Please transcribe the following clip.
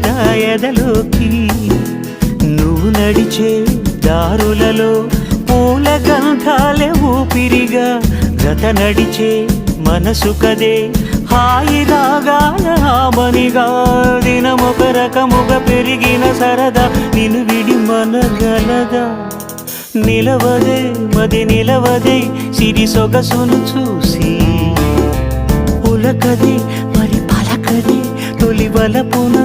సరదా ఎదలోకి నువ్వు నడిచే దారులలో పూల గంధాలే ఊపిరిగా గత నడిచే మనసు కదే హాయి రాగాల హామనిగా దినమొక రకముగా పెరిగిన సరదా నిన్ను విడి మనగలదా నిలవదే మది నిలవదే సిరి సొగసును చూసి పులకదే మరి పలకదే తొలి వలపున